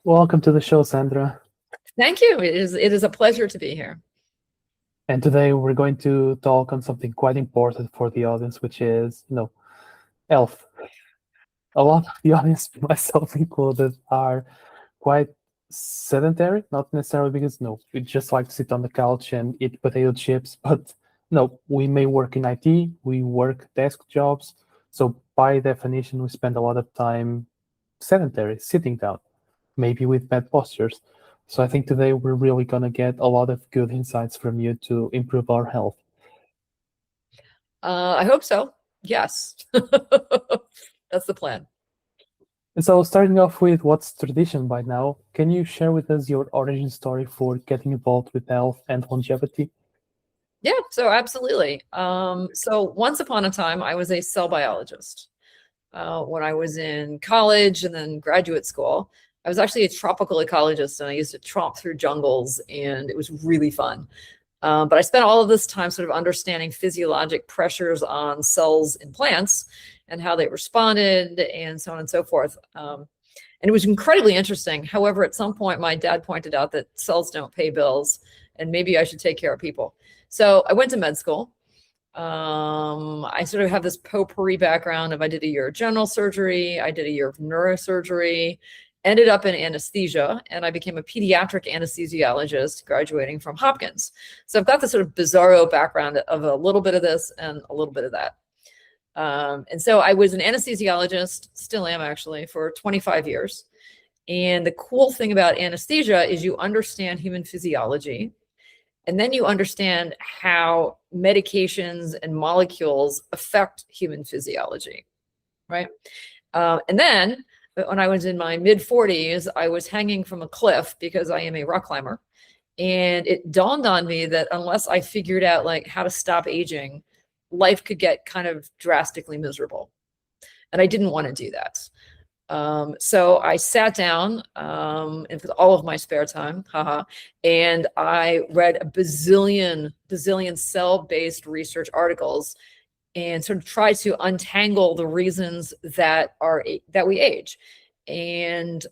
Welcome to the show, Sandra. Thank you. It is a pleasure to be here. And today we're going to talk on something quite important for the audience, which is, health. A lot of the audience, myself included, are quite sedentary, not necessarily because, we just like to sit on the couch and eat potato chips, but no, we may work in IT, we work desk jobs. So by definition, we spend a lot of time sedentary, sitting down, maybe with bad postures. So I think today we're really going to get a lot of good insights from you to improve our health. I hope so. Yes. That's the plan. And so starting off with what's tradition by now, can you share with us your origin story for getting involved with health and longevity? Yeah, so absolutely. So once upon a time, I was a cell biologist. When I was in college and then graduate school, I was actually a tropical ecologist, and I used to tromp through jungles, and it was really fun. But I spent all of this time sort of understanding physiologic pressures on cells in plants and how they responded and so on and so forth. And it was incredibly interesting. However, at some point, my dad pointed out that cells don't pay bills and maybe I should take care of people. So I went to med school. I sort of have this potpourri background of I did a year of general surgery, I did a year of neurosurgery, ended up in anesthesia, and I became a pediatric anesthesiologist graduating from Hopkins. So I've got this sort of bizarro background of a little bit of this and a little bit of that. And so I was an anesthesiologist, still am actually, for 25 years. And the cool thing about anesthesia is you understand human physiology, and then you understand how medications and molecules affect human physiology, right? And then when I was in my mid 40s, I was hanging from a cliff because I am a rock climber. And it dawned on me that unless I figured out like how to stop aging, life could get kind of drastically miserable. And I didn't want to do that. So I sat down with all of my spare time, and I read a bazillion cell-based research articles and sort of tried to untangle the reasons that we age, and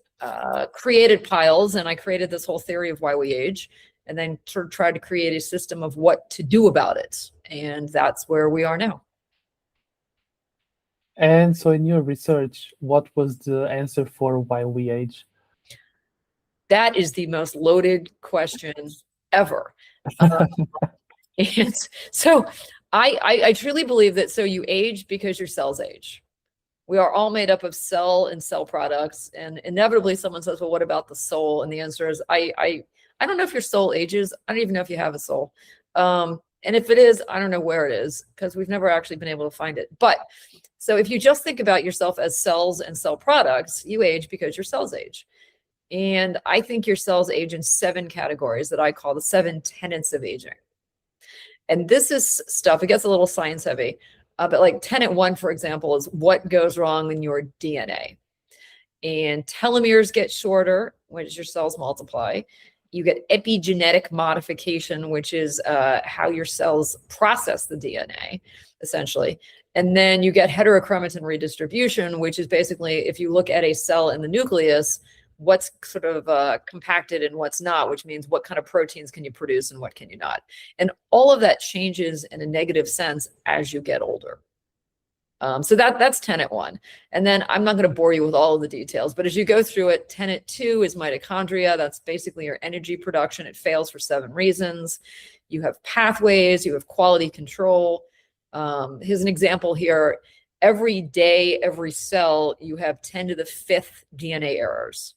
created piles. And I created this whole theory of why we age, and then sort of tried to create a system of what to do about it. And that's where we are now. And so in your research, what was the answer for why we age? That is the most loaded question ever. And so I truly believe that you age because your cells age. We are all made up of cell and cell products. And inevitably someone says, well, what about the soul? And the answer is, I don't know if your soul ages. I don't even know if you have a soul. And if it is, I don't know where it is, because we've never actually been able to find it. But so if you just think about yourself as cells and cell products, you age because your cells age. And I think your cells age in 7 categories that I call the 7 tenets of aging. And this is stuff, it gets a little science heavy, but like tenet 1, for example, is what goes wrong in your DNA. And telomeres get shorter, which your cells multiply. You get epigenetic modification, which is how your cells process the DNA, essentially. And then you get heterochromatin redistribution, which is basically, if you look at a cell in the nucleus, what's sort of compacted and what's not, which means what kind of proteins can you produce and what can you not. And all of that changes in a negative sense as you get older. So that's tenet 1. And then I'm not going to bore you with all of the details, but as you go through it, tenet 2 is mitochondria. That's basically your energy production. It fails for 7 reasons. You have pathways, you have quality control. Here's an example here. Every day, every cell, you have 10 to the 5th DNA errors.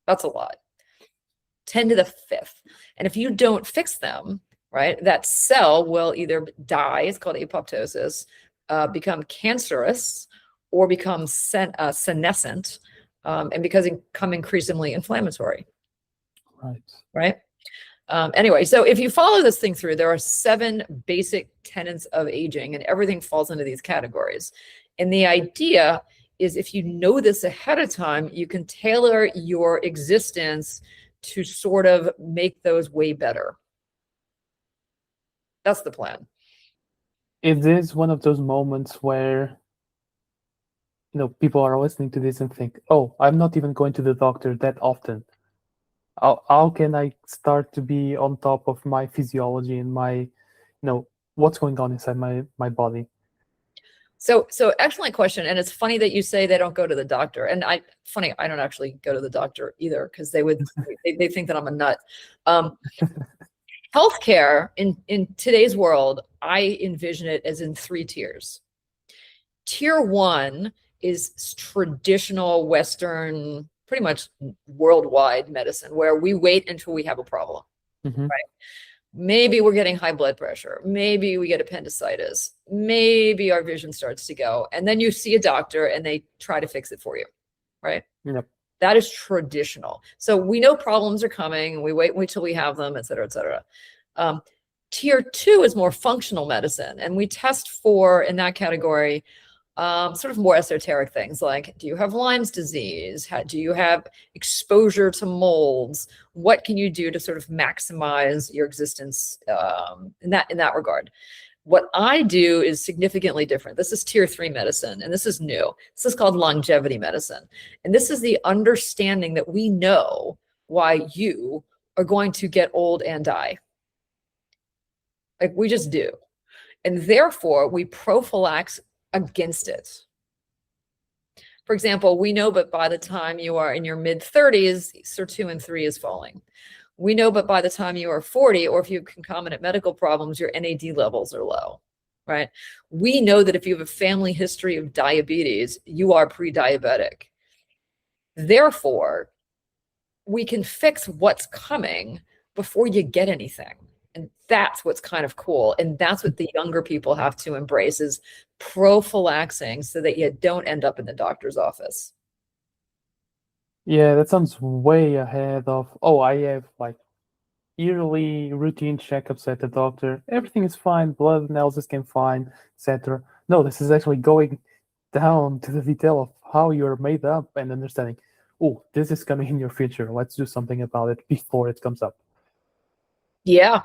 That's a lot. 10 to the 5th. And if you don't fix them, right, that cell will either die, it's called apoptosis, become cancerous, or become senescent, and become increasingly inflammatory. Right. Anyway, so if you follow this thing through, there are 7 basic tenets of aging, and everything falls into these categories. And the idea is, if you know this ahead of time, you can tailor your existence to sort of make those way better. That's the plan. It is one of those moments where, people are listening to this and think, oh, I'm not even going to the doctor that often. How can I start to be on top of my physiology and what's going on inside my body? So excellent question. And it's funny that you say they don't go to the doctor. And I don't actually go to the doctor either, because they think that I'm a nut. Healthcare in today's world, I envision it as in 3 tiers. Tier 1 is traditional Western, pretty much worldwide medicine, where we wait until we have a problem. Mm-hmm. Right? Maybe we're getting high blood pressure. Maybe we get appendicitis. Maybe our vision starts to go. And then you see a doctor and they try to fix it for you, right? Yep. That is traditional. So we know problems are coming and we wait till we have them, et cetera, et cetera. Tier 2 is more functional medicine. And we test for, in that category, sort of more esoteric things like, do you have Lyme's disease? Do you have exposure to molds? What can you do to sort of maximize your existence in that regard? What I do is significantly different. This is tier 3 medicine, and this is new. This is called longevity medicine. And this is the understanding that we know why you are going to get old and die. Like, we just do. And therefore, we prophylax against it. For example, we know that by the time you are in your mid-30s, SIR2 and 3 is falling. We know that by the time you are 40, or if you have concomitant medical problems, your NAD levels are low, right? We know that if you have a family history of diabetes, you are pre-diabetic. Therefore, we can fix what's coming before you get anything. And that's what's kind of cool. And that's what the younger people have to embrace, is prophylaxing, so that you don't end up in the doctor's office. Yeah, that sounds way ahead of, oh, I have like yearly routine checkups at the doctor. Everything is fine, blood analysis came fine, etc. No, this is actually going down to the detail of how you're made up and understanding, oh, this is coming in your future. Let's do something about it before it comes up. Yeah,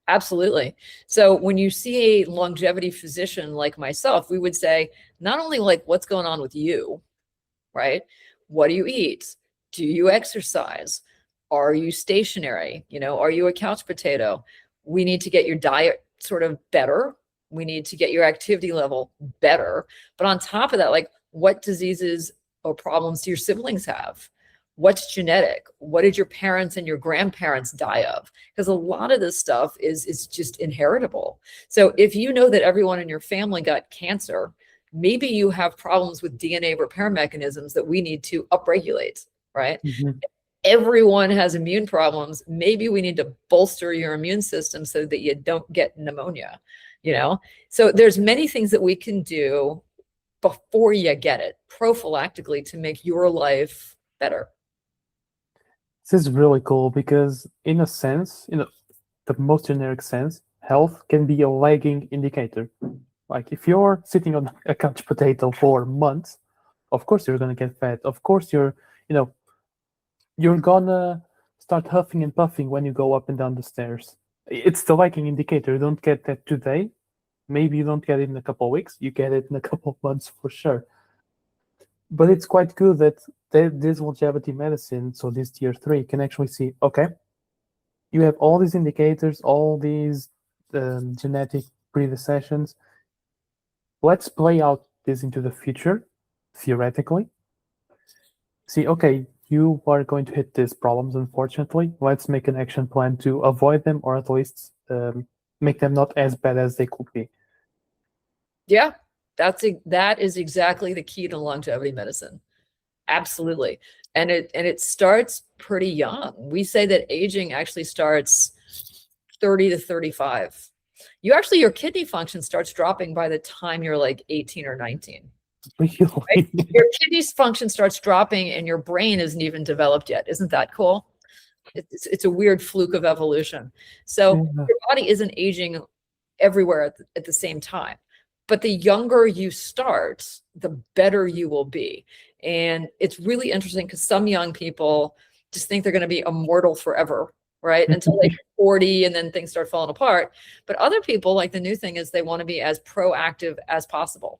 absolutely. So when you see a longevity physician like myself, we would say, not only like, what's going on with you, right? What do you eat? Do you exercise? Are you stationary? Are you a couch potato? We need to get your diet sort of better. We need to get your activity level better. But on top of that, like, what diseases or problems do your siblings have? What's genetic? What did your parents and your grandparents die of? Because a lot of this stuff is just inheritable. So if you know that everyone in your family got cancer, maybe you have problems with DNA repair mechanisms that we need to upregulate, right? Mm-hmm. Everyone has immune problems. Maybe we need to bolster your immune system so that you don't get pneumonia, So there's many things that we can do before you get it, prophylactically, to make your life better. This is really cool because, in a sense, the most generic sense, health can be a lagging indicator. Like, if you're sitting on a couch potato for months, of course you're gonna get fat. Of course you're gonna start huffing and puffing when you go up and down the stairs. It's the lagging indicator. You don't get that today. Maybe you don't get it in a couple of weeks. You get it in a couple of months for sure. But it's quite good that this longevity medicine, so this tier 3, can actually see, okay, you have all these indicators, all these genetic predispositions. Let's play out this into the future, theoretically. See, okay, you are going to hit these problems, unfortunately. Let's make an action plan to avoid them, or at least make them not as bad as they could be. Yeah, that is exactly the key to longevity medicine. Absolutely. And it starts pretty young. We say that aging actually starts 30 to 35. Your kidney function starts dropping by the time you're like 18 or 19. Really? Right? Your kidneys function starts dropping and your brain isn't even developed yet. Isn't that cool? It's a weird fluke of evolution. So Yeah. your body isn't aging everywhere at the same time. But the younger you start, the better you will be. And it's really interesting because some young people just think they're going to be immortal forever, right? Until they're 40 and then things start falling apart. But other people, like, the new thing is they want to be as proactive as possible,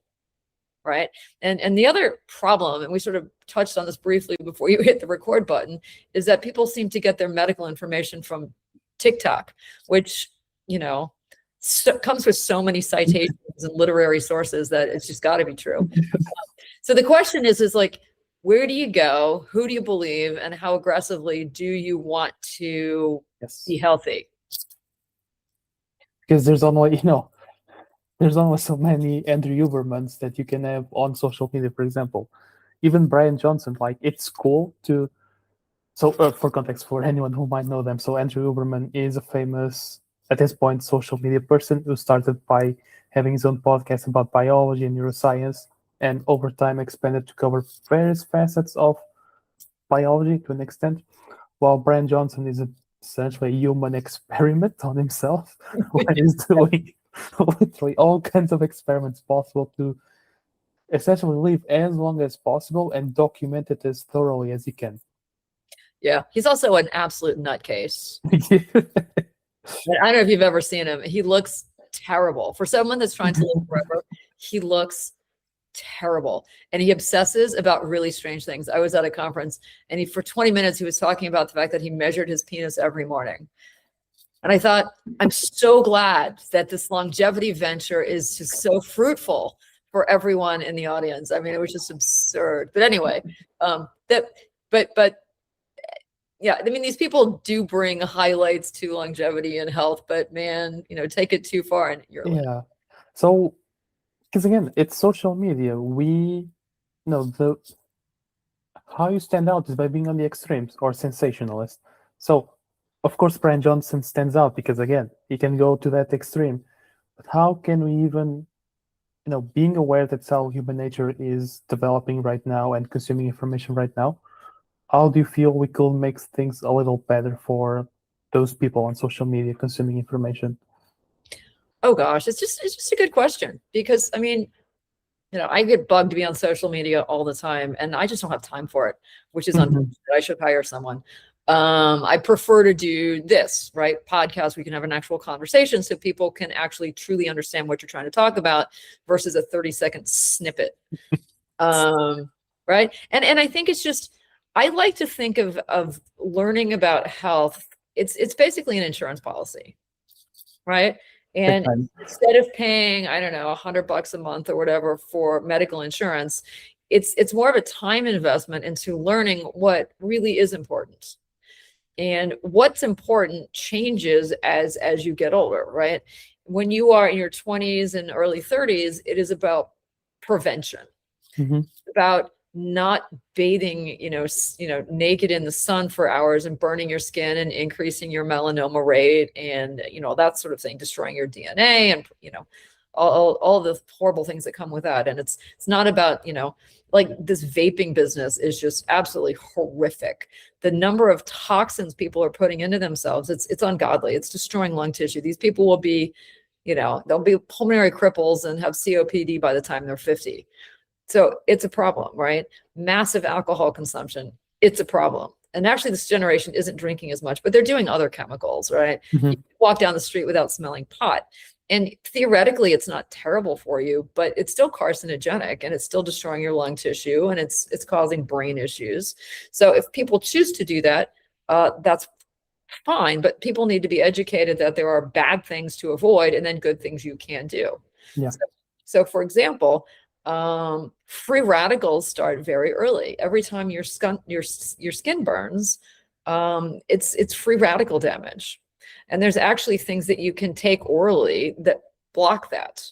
right? And the other problem, and we sort of touched on this briefly before you hit the record button, is that people seem to get their medical information from TikTok, which, comes with so many citations and literary sources that it's just got to be true. So the question is like, where do you go? Who do you believe? And how aggressively do you want to be healthy? Because there's only so many Andrew Hubermans that you can have on social media, for example. Even Brian Johnson, like, it's cool to. So for context, for anyone who might know them, so Andrew Huberman is a famous, at this point, social media person who started by having his own podcast about biology and neuroscience, and over time expanded to cover various facets of biology to an extent, while Brian Johnson is essentially a human experiment on himself, where he's doing literally all kinds of experiments possible to essentially live as long as possible and document it as thoroughly as he can. Yeah, he's also an absolute nutcase. I don't know if you've ever seen him. He looks terrible. For someone that's trying to live forever, he looks terrible. And he obsesses about really strange things. I was at a conference and for 20 minutes, he was talking about the fact that he measured his penis every morning. And I thought, I'm so glad that this longevity venture is just so fruitful for everyone in the audience. I mean, it was just absurd. But anyway, yeah, I mean, these people do bring highlights to longevity and health, but man, take it too far and you're yeah. So, because again, it's social media. How you stand out is by being on the extremes or sensationalist. So, of course, Brian Johnson stands out because, again, he can go to that extreme. But how can we even, being aware that's how human nature is developing right now and consuming information right now, how do you feel we could make things a little better for those people on social media consuming information? Oh gosh, it's just a good question, because I mean, I get bugged to be on social media all the time and I just don't have time for it, which is unfortunate. I should hire someone. I prefer to do this, right? Podcast, we can have an actual conversation so people can actually truly understand what you're trying to talk about versus a 30-second snippet. Right. And I think it's just, I like to think of learning about health. It's basically an insurance policy, right? And instead of paying, I don't know, $100 a month or whatever for medical insurance, it's more of a time investment into learning what really is important. And what's important changes as you get older, right? When you are in your 20s and early 30s, it is about prevention, about not bathing, naked in the sun for hours and burning your skin and increasing your melanoma rate and, that sort of thing, destroying your DNA and, all the horrible things that come with that. And it's not about, like this vaping business is just absolutely horrific. The number of toxins people are putting into themselves, it's ungodly. It's destroying lung tissue. These people will be, they'll be pulmonary cripples and have COPD by the time they're 50. So it's a problem, right? Massive alcohol consumption, it's a problem. And actually this generation isn't drinking as much, but they're doing other chemicals, right? You walk down the street without smelling pot. And theoretically, it's not terrible for you, but it's still carcinogenic and it's still destroying your lung tissue and it's causing brain issues. So if people choose to do that, that's fine, but people need to be educated that there are bad things to avoid and then good things you can do. Yeah. So for example, free radicals start very early. Every time your skin burns, it's free radical damage. And there's actually things that you can take orally that block that.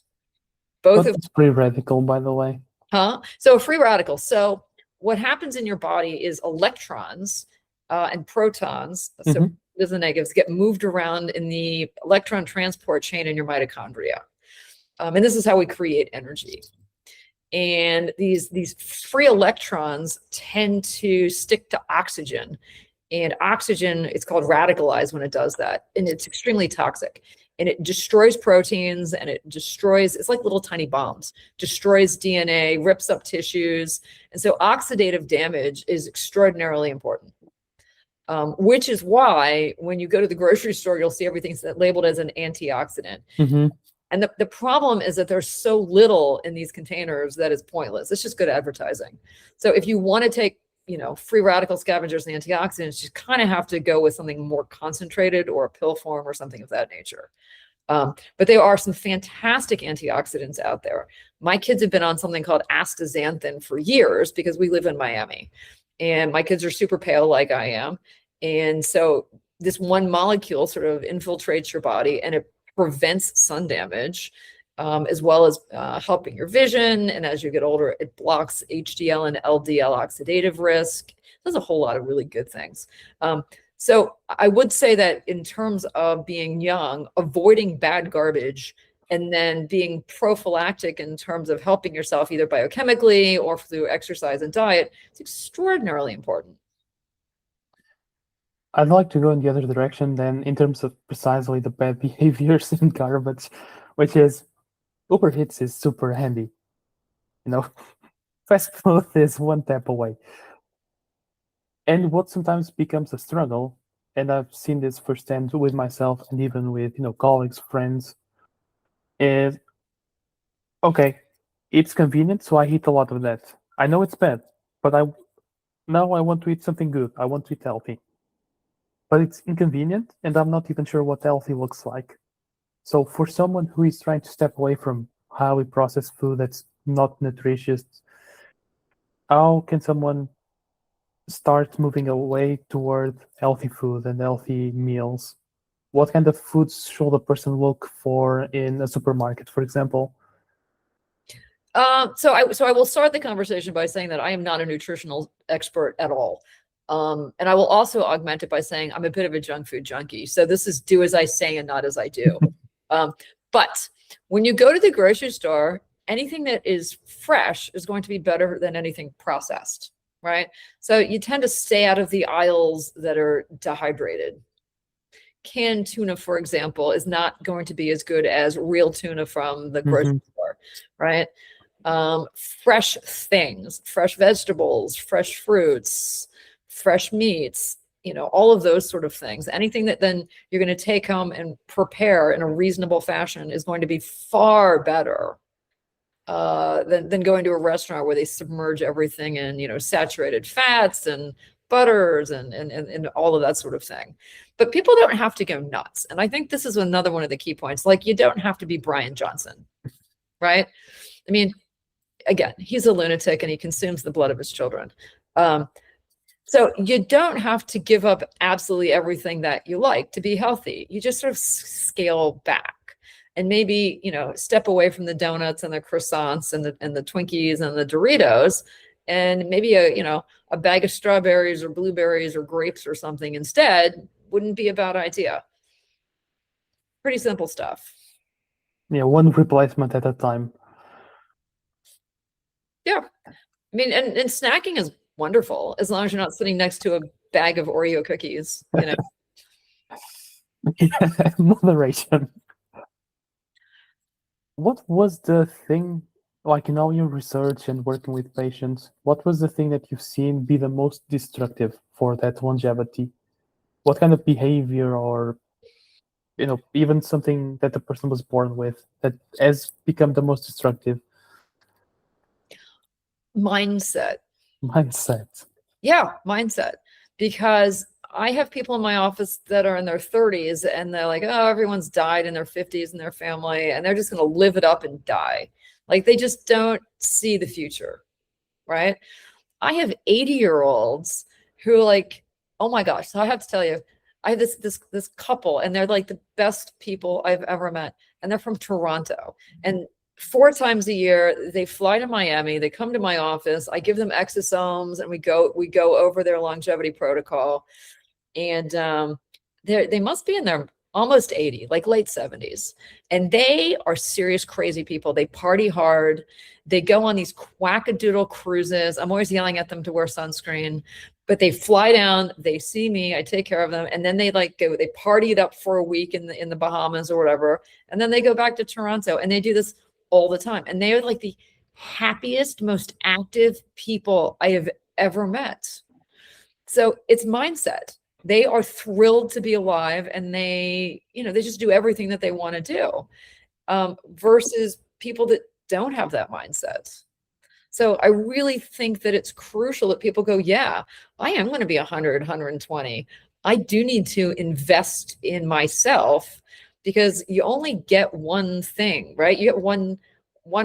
What's free radical, by the way? So a free radical. So what happens in your body is electrons and protons, so the negatives, get moved around in the electron transport chain in your mitochondria. And this is how we create energy. And these free electrons tend to stick to oxygen. And oxygen, it's called radicalized when it does that. And it's extremely toxic. And it destroys proteins and it's like little tiny bombs, destroys DNA, rips up tissues. And so oxidative damage is extraordinarily important, which is why when you go to the grocery store, you'll see everything's labeled as an antioxidant. And the problem is that there's so little in these containers that is pointless. It's just good advertising. So if you want to take, free radical scavengers and antioxidants, you kind of have to go with something more concentrated or a pill form or something of that nature. But there are some fantastic antioxidants out there. My kids have been on something called astaxanthin for years because we live in Miami, and my kids are super pale like I am. And so this one molecule sort of infiltrates your body and it prevents sun damage, as well as helping your vision. And as you get older, it blocks HDL and LDL oxidative risk. There's a whole lot of really good things. So I would say that in terms of being young, avoiding bad garbage and then being prophylactic in terms of helping yourself either biochemically or through exercise and diet, it's extraordinarily important. I'd like to go in the other direction then in terms of precisely the bad behaviors in garbage, which is Uber Eats is super handy. Fast food is one tap away. And what sometimes becomes a struggle, and I've seen this firsthand with myself and even with colleagues, friends, is okay, it's convenient, so I eat a lot of that. I know it's bad, but now I want to eat something good. I want to eat healthy. But it's inconvenient, and I'm not even sure what healthy looks like. So for someone who is trying to step away from highly processed food that's not nutritious, how can someone start moving away toward healthy food and healthy meals? What kind of foods should a person look for in a supermarket, for example? So I will start the conversation by saying that I am not a nutritional expert at all. And I will also augment it by saying I'm a bit of a junk food junkie. So this is do as I say and not as I do. But when you go to the grocery store, anything that is fresh is going to be better than anything processed, right? So you tend to stay out of the aisles that are dehydrated. Canned tuna, for example, is not going to be as good as real tuna from the grocery store, right? Fresh things, fresh vegetables, fresh fruits, fresh meats, all of those sort of things. Anything that then you're going to take home and prepare in a reasonable fashion is going to be far better than going to a restaurant where they submerge everything in, saturated fats and butters and all of that sort of thing. But people don't have to go nuts. And I think this is another one of the key points. Like, you don't have to be Brian Johnson, right? I mean, again, he's a lunatic and he consumes the blood of his children. So you don't have to give up absolutely everything that you like to be healthy. You just sort of scale back and maybe, step away from the donuts and the croissants and the Twinkies and the Doritos, and maybe a bag of strawberries or blueberries or grapes or something instead wouldn't be a bad idea. Pretty simple stuff. Yeah, one replacement at a time. Yeah. I mean, and snacking is wonderful as long as you're not sitting next to a bag of Oreo cookies, Moderation. What was the thing, like in all your research and working with patients, what was the thing that you've seen be the most destructive for that longevity? What kind of behavior or, even something that the person was born with that has become the most destructive? Mindset. Yeah, mindset. Because I have people in my office that are in their 30s and they're like, oh, everyone's died in their 50s in their family, and they're just going to live it up and die. Like, they just don't see the future, right? I have 80-year-olds who are like, oh my gosh. So I have to tell you, I have this couple, and they're like the best people I've ever met. And they're from Toronto. And 4 times a year, they fly to Miami, they come to my office, I give them exosomes, and we go over their longevity protocol. And they must be in their almost 80, like late 70s. And they are serious, crazy people. They party hard. They go on these quackadoodle cruises. I'm always yelling at them to wear sunscreen, but they fly down, they see me, I take care of them. And then they they party it up for a week in the Bahamas or whatever. And then they go back to Toronto, and they do this all the time. And they are like the happiest, most active people I have ever met. So it's mindset. They are thrilled to be alive, and they just do everything that they want to do. versus people that don't have that mindset. So I really think that it's crucial that people go, yeah, I am going to be 100, 120. I do need to invest in myself because you only get one thing, right? You get one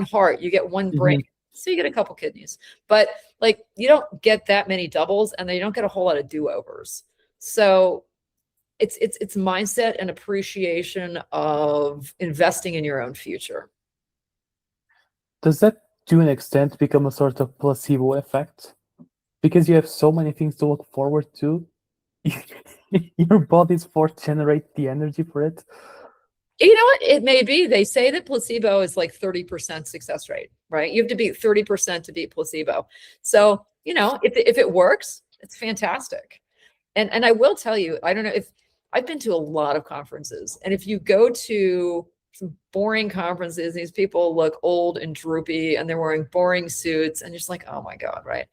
heart, you get one brain. Hmm. So you get a couple kidneys. But like you don't get that many doubles and then you don't get a whole lot of do-overs. So it's mindset and appreciation of investing in your own future. Does that, to an extent, become a sort of placebo effect? Because you have so many things to look forward to, your body's forced to generate the energy for it. You know what? It may be. They say that placebo is like 30% success rate, right? You have to beat 30% to beat placebo. So, if it works, it's fantastic. And I will tell you, I don't know if I've been to a lot of conferences, and if you go to some boring conferences, these people look old and droopy and they're wearing boring suits, and you're just like, oh my God, right?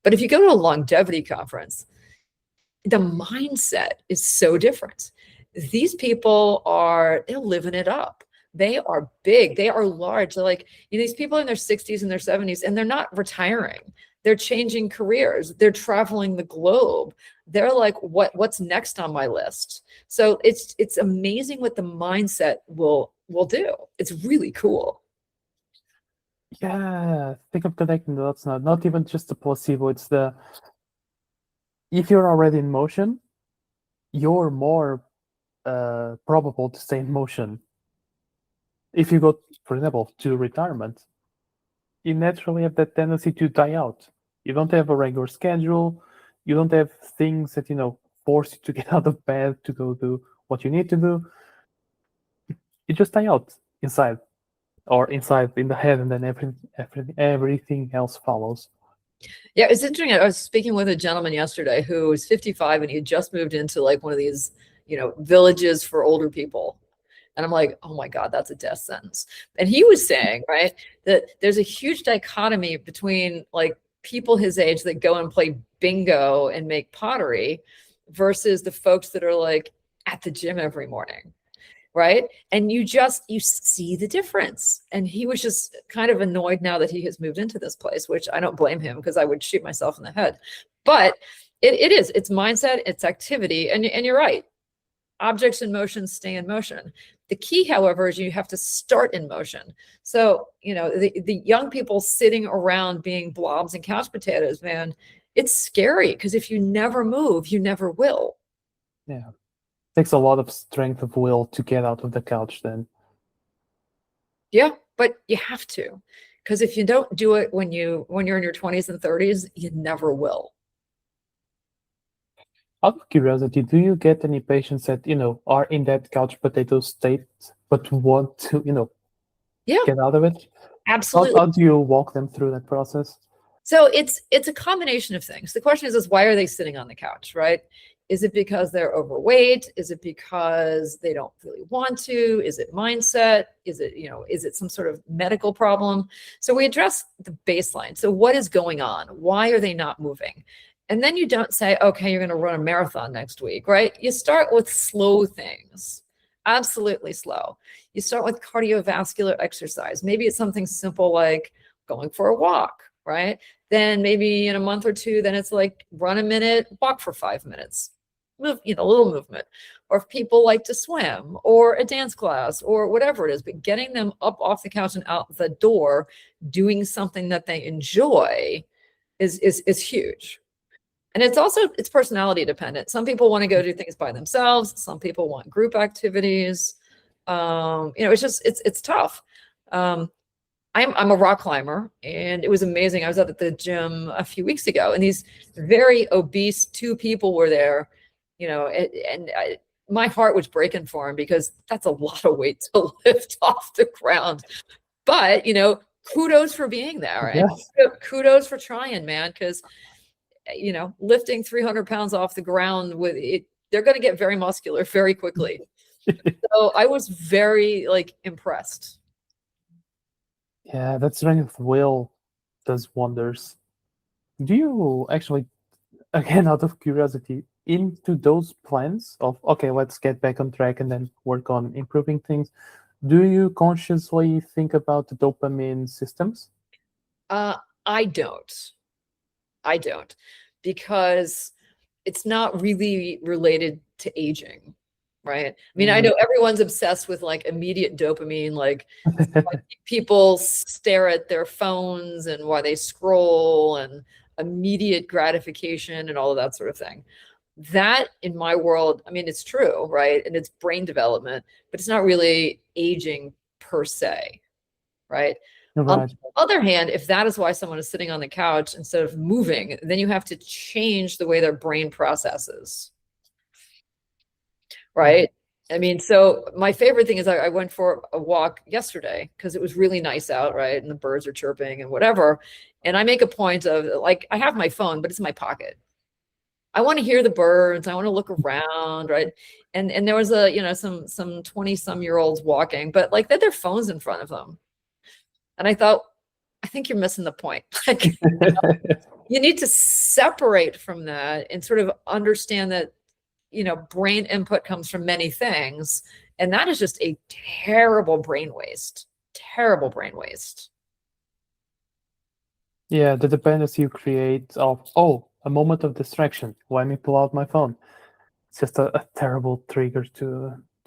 But if you go to a longevity conference, the mindset is so different. These people they're living it up. They are big, they are large. They're like, these people in their 60s and their 70s, and they're not retiring. They're changing careers. They're traveling the globe. They're like, what's next on my list? So it's amazing what the mindset will do. It's really cool. Yeah, think of connecting the dots now. Not even just the placebo, it's the if you're already in motion, you're more probable to stay in motion. If you go, for example, to retirement, you naturally have that tendency to die out. You don't have a regular schedule. You don't have things that, force you to get out of bed to go do what you need to do. You just die out inside or inside in the head, and then everything else follows. Yeah, it's interesting. I was speaking with a gentleman yesterday who was 55 and he had just moved into like one of these, villages for older people. And I'm like, oh my God, that's a death sentence. And he was saying, right, that there's a huge dichotomy between like people his age that go and play bingo and make pottery versus the folks that are like at the gym every morning. Right. And you see the difference. And he was just kind of annoyed now that he has moved into this place, which I don't blame him because I would shoot myself in the head. But it's mindset, it's activity. And you're right. Objects in motion stay in motion. The key, however, is you have to start in motion. So, the young people sitting around being blobs and couch potatoes, man, it's scary because if you never move, you never will. Yeah. Takes a lot of strength of will to get out of the couch then. Yeah, but you have to. Because if you don't do it when you're in your 20s and 30s, you never will. Out of curiosity, do you get any patients that, are in that couch potato state but want to, Yeah, get out of it? absolutely. How do you walk them through that process? So it's a combination of things. The question is why are they sitting on the couch, right? Is it because they're overweight? Is it because they don't really want to? Is it mindset? Is it some sort of medical problem? So we address the baseline. So what is going on? Why are they not moving? And then you don't say, okay, you're going to run a marathon next week, right? You start with slow things, absolutely slow. You start with cardiovascular exercise. Maybe it's something simple like going for a walk, right? Then maybe in a month or two, then it's like run a minute, walk for 5 minutes, move, a little movement. Or if people like to swim or a dance class or whatever it is, but getting them up off the couch and out the door, doing something that they enjoy is huge. And it's personality dependent. Some people want to go do things by themselves. Some people want group activities. It's tough. I'm a rock climber, and it was amazing. I was out at the gym a few weeks ago, and these very obese two people were there, my heart was breaking for him because that's a lot of weight to lift off the ground. But, kudos for being there, and kudos for trying, man, because, lifting 300 pounds off the ground with it, they're going to get very muscular very quickly. So I was very impressed. Yeah, that strength of will does wonders. Do you actually, again, out of curiosity, into those plans of, okay, let's get back on track and then work on improving things, Do you consciously think about the dopamine systems? I don't. I don't, because it's not really related to aging, right? I mean, I Mm. know everyone's obsessed with like immediate dopamine, like people stare at their phones and while they scroll and immediate gratification and all of that sort of thing. That in my world, I mean, it's true, right? And it's brain development, but it's not really aging per se, right? On Right. the other hand, if that is why someone is sitting on the couch instead of moving, then you have to change the way their brain processes, Mm. right? I mean, so my favorite thing is I went for a walk yesterday because it was really nice out, right? And the birds are chirping and whatever. And I make a point of like, I have my phone, but it's in my pocket. I want to hear the birds. I want to look around, right? And there was a, you know, some 20 some year olds walking, but like they had their phones in front of them. And I thought, I think you're missing the point. Like, you need to separate from that and sort of understand that, you know, brain input comes from many things. And that is just a terrible brain waste, terrible brain waste. Yeah, the dependency you create of, oh, a moment of distraction. Let me pull out my phone. It's just a terrible trigger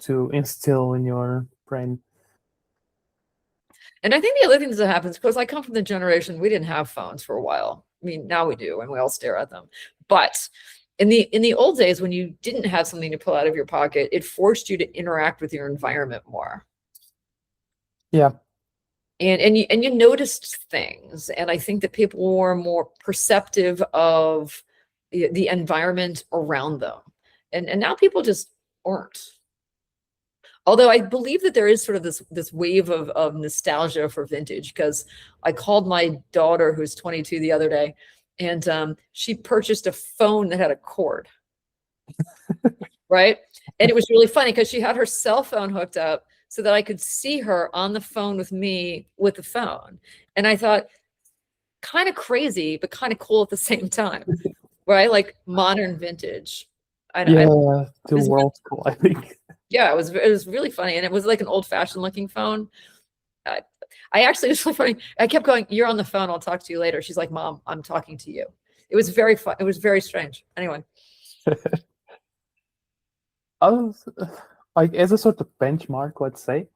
to instill in your brain. And I think the other thing that happens, because I come from the generation, we didn't have phones for a while. I mean, now we do, and we all stare at them. But in the old days, when you didn't have something to pull out of your pocket, it forced you to interact with your environment more. Yeah, And you noticed things. And I think that people were more perceptive of the environment around them. And now people just aren't. Although I believe that there is sort of this wave of nostalgia for vintage, because I called my daughter, who's 22, the other day, and she purchased a phone that had a cord, right? And it was really funny because she had her cell phone hooked up so that I could see her on the phone with me with the phone. And I thought, kind of crazy, but kind of cool at the same time, right? Like modern vintage. I yeah, the was world school, I think. Yeah, it was really funny, and it was like an old fashioned looking phone. I, I actually it was really funny. I kept going, "You're on the phone. I'll talk to you later." She's like, "Mom, I'm talking to you." It was very fun. It was very strange. Anyway, I was, like, as a sort of benchmark, let's say,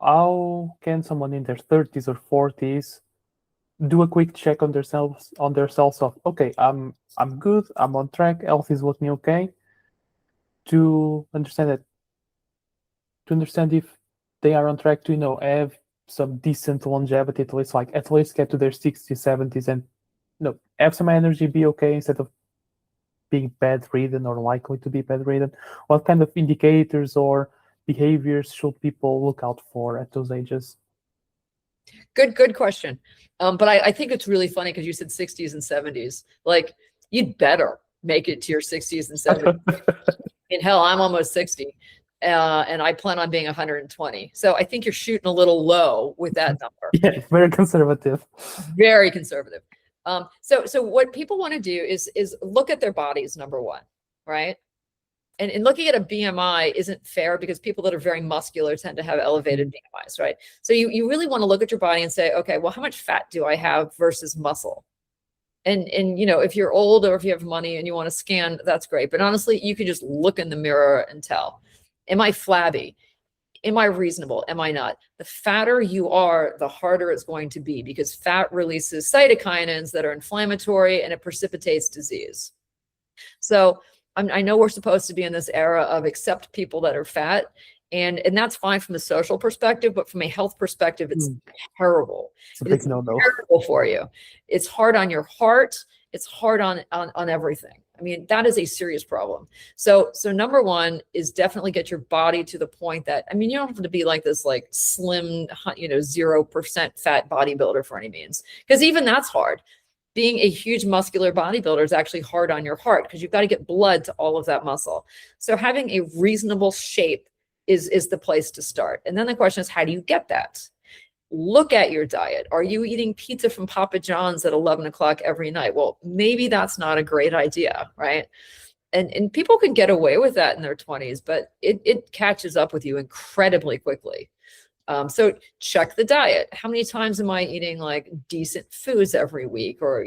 how can someone in their 30s or 40s do a quick check on themselves of, okay, I'm good, I'm on track, health is looking okay, to understand that to understand if they are on track to, have some decent longevity, at least get to their 60s, 70s, and have some energy, be okay instead of being bedridden or likely to be bedridden. What kind of indicators or behaviors should people look out for at those ages? good question. But I think it's really funny because you said 60s and 70s. Like, you'd better make it to your 60s and 70s. In hell, I'm almost 60. And I plan on being 120. So I think you're shooting a little low with that number. Yeah, very conservative. Very conservative. So what people want to do is look at their bodies, number one, right? And looking at a BMI isn't fair because people that are very muscular tend to have elevated BMIs, right? So you really want to look at your body and say, okay, well, how much fat do I have versus muscle? And if you're old or if you have money and you want to scan, that's great. But honestly, you can just look in the mirror and tell. Am I flabby? Am I reasonable? Am I not? The fatter you are, the harder it's going to be, because fat releases cytokinins that are inflammatory and it precipitates disease. So I know we're supposed to be in this era of accept people that are fat, and that's fine from a social perspective, but from a health perspective, it's terrible. It's a big no-no. Terrible for you. It's hard on your heart. It's hard on everything. I mean, that is a serious problem. So number one is definitely get your body to the point that, I mean, you don't have to be like this, like slim, 0% fat bodybuilder for any means, because even that's hard. Being a huge muscular bodybuilder is actually hard on your heart because you've got to get blood to all of that muscle. So having a reasonable shape is the place to start. And then the question is, how do you get that? Look at your diet. Are you eating pizza from Papa John's at 11 o'clock every night? Well, maybe that's not a great idea, right? And people can get away with that in their 20s, but it catches up with you incredibly quickly. So check the diet. How many times am I eating like decent foods every week, or,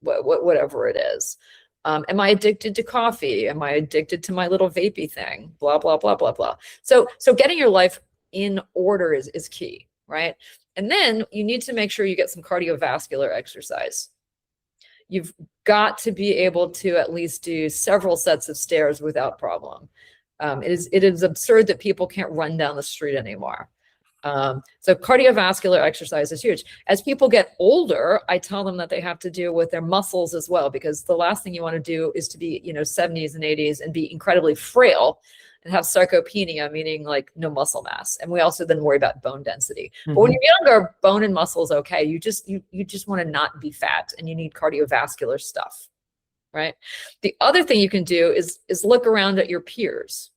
whatever it is? Am I addicted to coffee? Am I addicted to my little vapey thing? Blah, blah, blah, blah, blah. So getting your life in order is key, right? And then you need to make sure you get some cardiovascular exercise. You've got to be able to at least do several sets of stairs without problem. It is absurd that people can't run down the street anymore. So cardiovascular exercise is huge. As people get older, I tell them that they have to deal with their muscles as well, because the last thing you want to do is to be, 70s and 80s and be incredibly frail and have sarcopenia, meaning like no muscle mass. And we also then worry about bone density. But when you're younger, bone and muscle is okay. You just want to not be fat, and you need cardiovascular stuff, right? The other thing you can do is look around at your peers,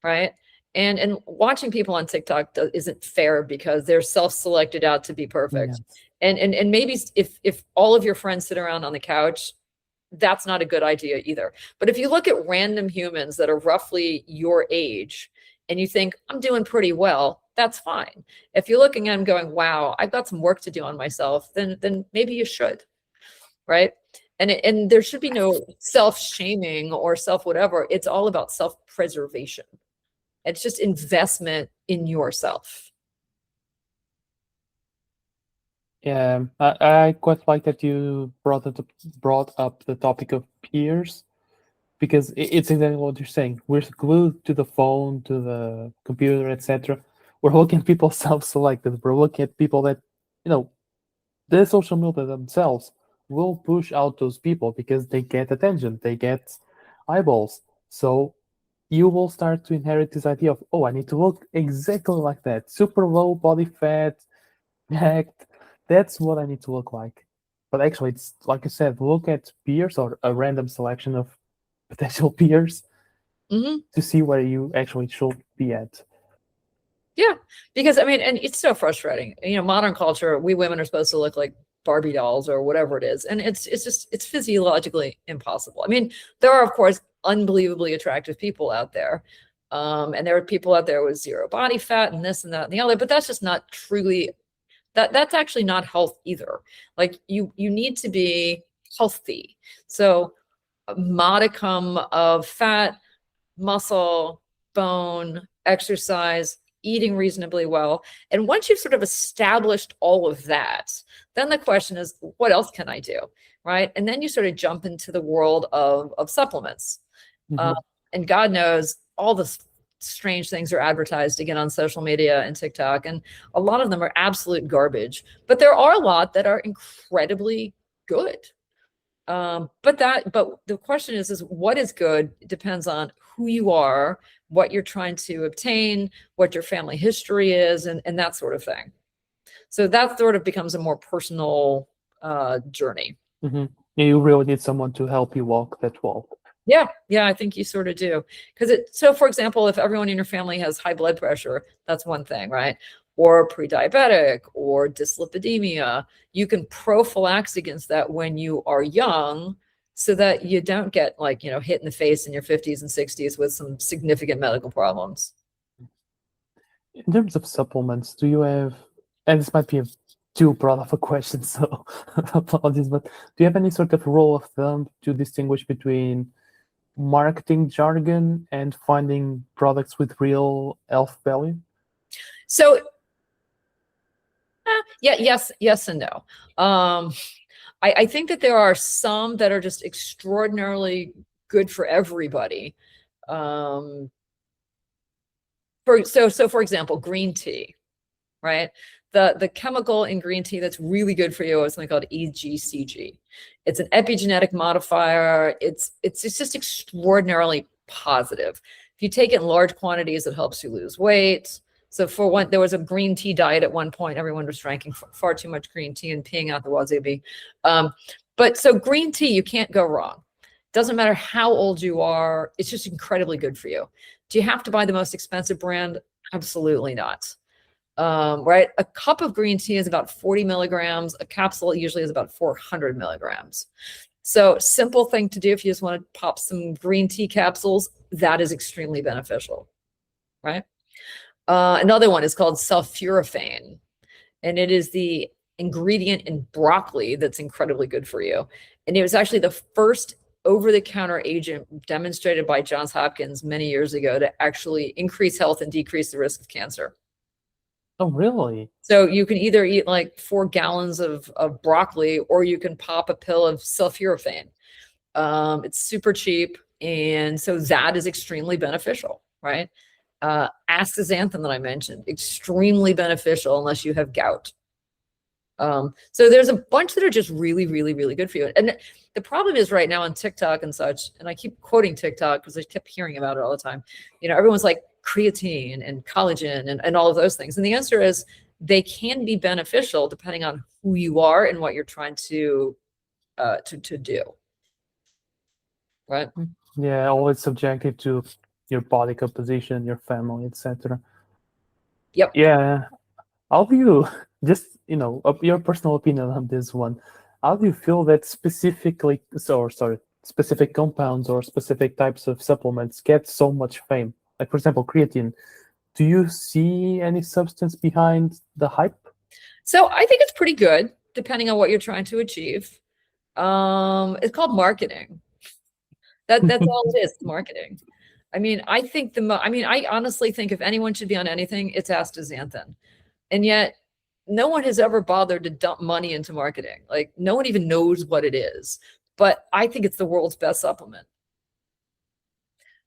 right? And watching people on TikTok isn't fair, because they're self-selected out to be perfect. Yeah. And maybe if all of your friends sit around on the couch, that's not a good idea either. But if you look at random humans that are roughly your age and you think, I'm doing pretty well, that's fine. If you're looking at them going, wow, I've got some work to do on myself, then maybe you should, right? And there should be no self-shaming or self-whatever. It's all about self-preservation. It's just investment in yourself. Yeah, I quite like that you brought up the topic of peers, because it's exactly what you're saying. We're glued to the phone, to the computer, etc. We're looking at people self-selected. We're looking at people that, the social media themselves will push out those people because they get attention, they get eyeballs. So you will start to inherit this idea of, oh, I need to look exactly like that, super low body fat, jacked. That's what I need to look like. But actually, it's like I said, look at peers or a random selection of potential peers to see where you actually should be at. Yeah, because and it's so frustrating. Modern culture, we women are supposed to look like Barbie dolls or whatever it is, and it's physiologically impossible. There are, of course, unbelievably attractive people out there, and there are people out there with zero body fat and this and that and the other, but that's just not truly. That's actually not health either. Like you need to be healthy. So a modicum of fat, muscle, bone, exercise, eating reasonably well. And once you've sort of established all of that, then the question is, what else can I do? Right. And then you sort of jump into the world of supplements. And God knows all the strange things are advertised again on social media and TikTok, and a lot of them are absolute garbage, but there are a lot that are incredibly good. But the question is what is good depends on who you are, what you're trying to obtain, what your family history is, and that sort of thing. So that sort of becomes a more personal journey. You really need someone to help you walk that walk. Yeah, I think you sort of do. So for example, if everyone in your family has high blood pressure, that's one thing, right? Or pre-diabetic or dyslipidemia, you can prophylax against that when you are young, so that you don't get hit in the face in your 50s and 60s with some significant medical problems. In terms of supplements, do you have, and this might be too broad of a question, so apologies, but do you have any sort of rule of thumb to distinguish between marketing jargon and finding products with real health value? So yes and no. I think that there are some that are just extraordinarily good for everybody. For example, green tea, right? The chemical in green tea that's really good for you is something called EGCG. It's an epigenetic modifier. It's just extraordinarily positive. If you take it in large quantities, it helps you lose weight. So there was a green tea diet at one point. Everyone was drinking far too much green tea and peeing out the wasabi. But so green tea, you can't go wrong. Doesn't matter how old you are. It's just incredibly good for you. Do you have to buy the most expensive brand? Absolutely not. Right? A cup of green tea is about 40 milligrams. A capsule usually is about 400 milligrams. So simple thing to do if you just want to pop some green tea capsules, that is extremely beneficial, right? Another one is called sulforaphane, and it is the ingredient in broccoli that's incredibly good for you. And it was actually the first over-the-counter agent demonstrated by Johns Hopkins many years ago to actually increase health and decrease the risk of cancer. Oh, really? So you can either eat like 4 gallons of broccoli, or you can pop a pill of sulforaphane. It's super cheap. And so that is extremely beneficial, right? Astaxanthin that I mentioned, extremely beneficial unless you have gout. So there's a bunch that are just really, really, really good for you. And the problem is right now on TikTok and such, and I keep quoting TikTok because I kept hearing about it all the time. You know, everyone's like creatine and collagen and all of those things. And the answer is they can be beneficial depending on who you are and what you're trying to do. Right? Yeah, always subjective to your body composition, your family, etc. Yep. Yeah. How do you just, your personal opinion on this one? How do you feel that specific compounds or specific types of supplements get so much fame? Like, for example, creatine. Do you see any substance behind the hype? So I think it's pretty good depending on what you're trying to achieve. It's called marketing. That's all it is, marketing. I mean, I honestly think if anyone should be on anything, it's astaxanthin. And yet no one has ever bothered to dump money into marketing. Like no one even knows what it is, but I think it's the world's best supplement.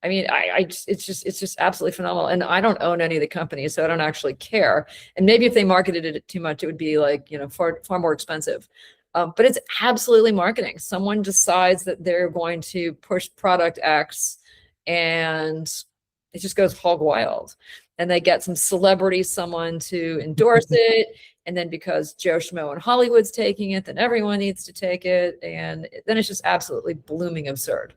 I mean, it's just absolutely phenomenal. And I don't own any of the companies, so I don't actually care. And maybe if they marketed it too much, it would be like, far more expensive. But it's absolutely marketing. Someone decides that they're going to push product X, and it just goes hog wild. And they get some celebrity, someone to endorse it. And then because Joe Schmo in Hollywood's taking it, then everyone needs to take it. And then it's just absolutely blooming absurd.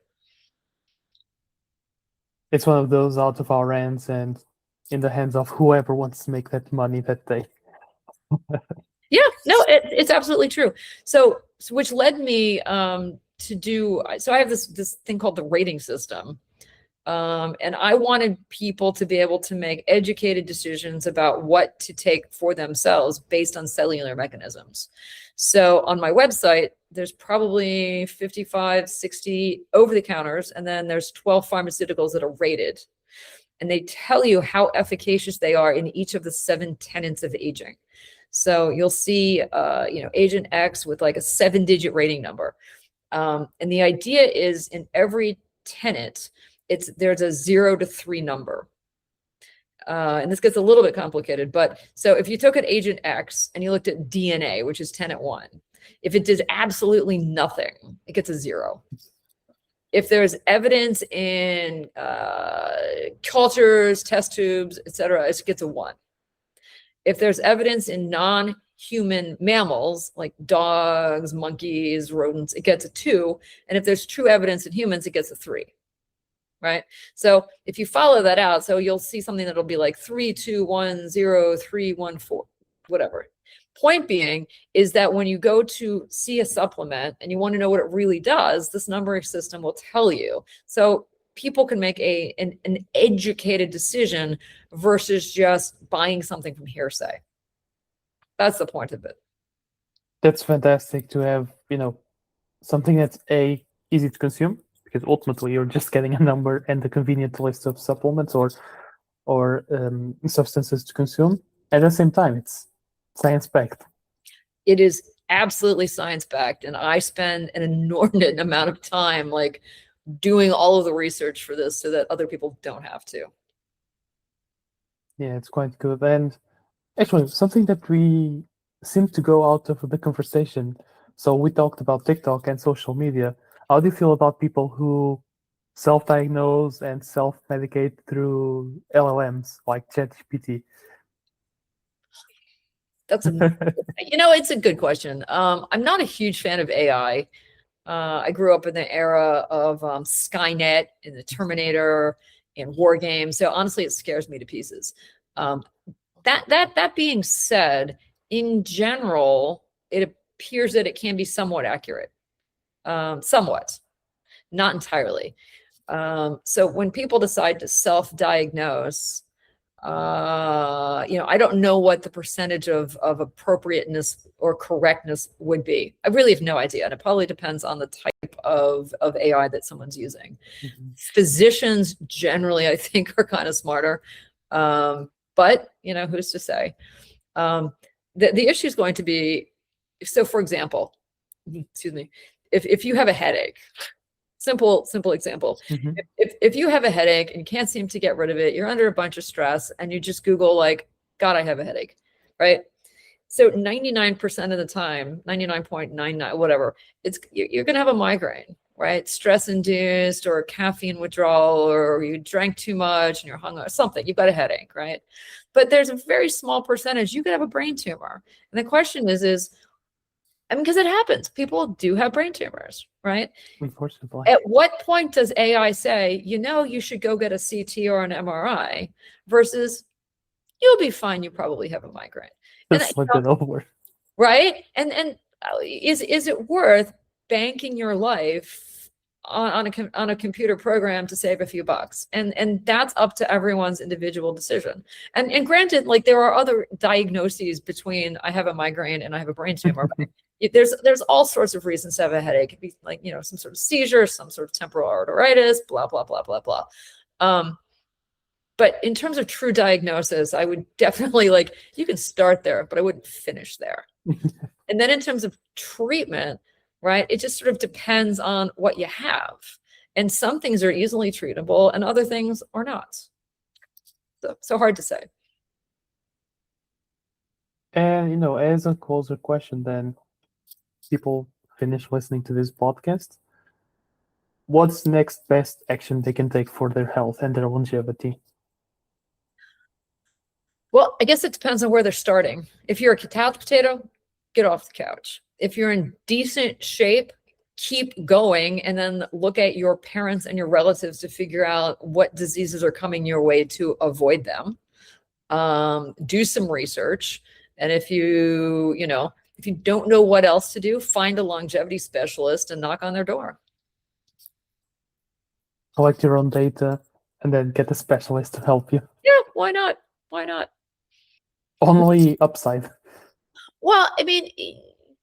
It's one of those out of our hands and in the hands of whoever wants to make that money that day. Yeah, no, it's absolutely true. So which led me to do, so I have this thing called the rating system. And I wanted people to be able to make educated decisions about what to take for themselves based on cellular mechanisms. So on my website, there's probably 55, 60 over-the-counters, and then there's 12 pharmaceuticals that are rated. And they tell you how efficacious they are in each of the 7 tenets of aging. So you'll see, Agent X with like a 7-digit rating number. And the idea is in every tenet, there's a 0 to 3 number. And this gets a little bit complicated, but so if you took an Agent X and you looked at DNA, which is tenet 1, if it did absolutely nothing, it gets a 0. If there's evidence in cultures, test tubes, etc., it gets a 1. If there's evidence in non-human mammals like dogs, monkeys, rodents, it gets a 2. And if there's true evidence in humans, it gets a 3. Right? So if you follow that out, so you'll see something that'll be like 3, 2, 1, 0, 3, 1, 4, whatever. Point being is that when you go to see a supplement and you want to know what it really does, this numbering system will tell you. So people can make an educated decision versus just buying something from hearsay. That's the point of it. That's fantastic to have, something that's easy to consume, because ultimately you're just getting a number and a convenient list of supplements or substances to consume. At the same time, it's science-backed. It is absolutely science-backed, and I spend an inordinate amount of time like doing all of the research for this so that other people don't have to. Yeah, it's quite good. And actually, something that we seem to go out of the conversation. So we talked about TikTok and social media. How do you feel about people who self-diagnose and self-medicate through LLMs like ChatGPT? That's it's a good question. I'm not a huge fan of AI. I grew up in the era of Skynet and the Terminator and war games. So honestly, it scares me to pieces. That being said, in general, it appears that it can be somewhat accurate. somewhat, not entirely. So when people decide to self-diagnose, I don't know what the percentage of appropriateness or correctness would be. I really have no idea. And it probably depends on the type of AI that someone's using. Mm-hmm. Physicians generally, I think, are kind of smarter. But, who's to say? The issue is going to be, so for example, excuse me, if you have a headache, simple example. Mm-hmm. If you have a headache and you can't seem to get rid of it, you're under a bunch of stress, and you just Google like, God, I have a headache, right? So 99% of the time, 99.99, whatever, you're going to have a migraine, right? Stress induced or caffeine withdrawal, or you drank too much and you're hung up, something, you've got a headache, right? But there's a very small percentage, you could have a brain tumor. And the question is, because it happens, people do have brain tumors, right? Unfortunately. At what point does AI say, you should go get a CT or an MRI versus you'll be fine, you probably have a migraine. Just look it over. Right? And is it worth banking your life on a computer program to save a few bucks? And that's up to everyone's individual decision. And granted, like, there are other diagnoses between I have a migraine and I have a brain tumor. There's all sorts of reasons to have a headache. It could be like, some sort of seizure, some sort of temporal arteritis, blah, blah, blah, blah, blah. But in terms of true diagnosis, I would definitely, you can start there, but I wouldn't finish there. And then in terms of treatment, right, it just sort of depends on what you have. And some things are easily treatable and other things are not. So hard to say. And, as a closer question, then people finish listening to this podcast, what's next best action they can take for their health and their longevity? Well, I guess it depends on where they're starting. If you're a couch potato, get off the couch. If you're in decent shape, keep going, and then look at your parents and your relatives to figure out what diseases are coming your way to avoid them. Do some research. And if you don't know what else to do, find a longevity specialist and knock on their door. Collect your own data and then get a specialist to help you. Yeah, why not? Why not? Only upside. Well,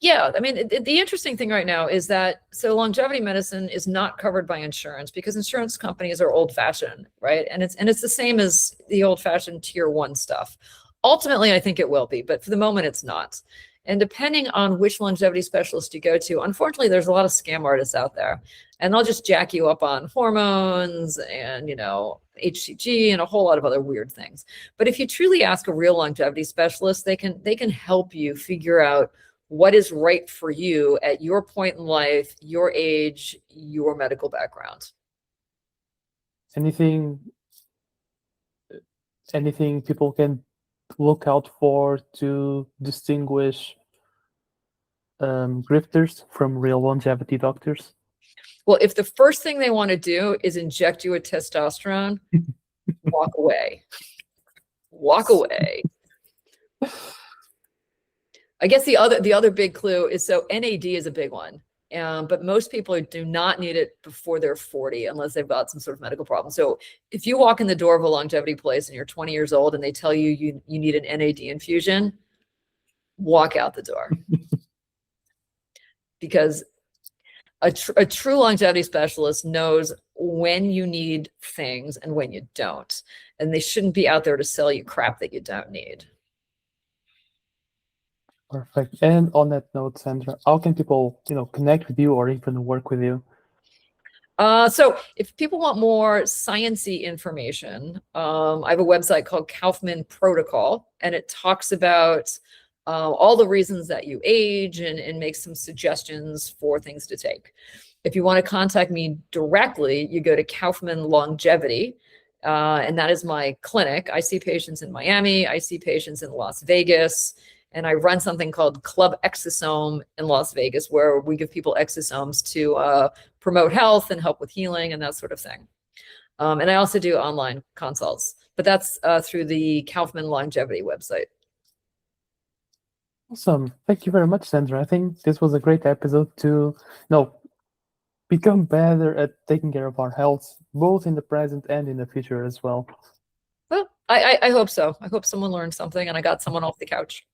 yeah, the interesting thing right now is that, so longevity medicine is not covered by insurance because insurance companies are old-fashioned, right? And it's the same as the old-fashioned tier 1 stuff. Ultimately, I think it will be, but for the moment, it's not. And depending on which longevity specialist you go to, unfortunately, there's a lot of scam artists out there, and they'll just jack you up on hormones and, HCG and a whole lot of other weird things. But if you truly ask a real longevity specialist, they can help you figure out what is right for you at your point in life, your age, your medical background. Anything people can look out for to distinguish grifters from real longevity doctors? Well, if the first thing they want to do is inject you with testosterone, walk away. Walk away. I guess the other big clue is, so NAD is a big one. But most people do not need it before they're 40 unless they've got some sort of medical problem. So if you walk in the door of a longevity place and you're 20 years old and they tell you need an NAD infusion, walk out the door. Because a true longevity specialist knows when you need things and when you don't. And they shouldn't be out there to sell you crap that you don't need. Perfect. And on that note, Sandra, how can people, connect with you or even work with you? So if people want more sciencey information, I have a website called Kaufmann Protocol, and it talks about all the reasons that you age and makes some suggestions for things to take. If you want to contact me directly, you go to Kaufmann Longevity, and that is my clinic. I see patients in Miami. I see patients in Las Vegas. And I run something called Club Exosome in Las Vegas, where we give people exosomes to promote health and help with healing and that sort of thing. And I also do online consults, but that's through the Kaufmann Longevity website. Awesome. Thank you very much, Sandra. I think this was a great episode to become better at taking care of our health, both in the present and in the future as well. Well, I hope so. I hope someone learned something and I got someone off the couch.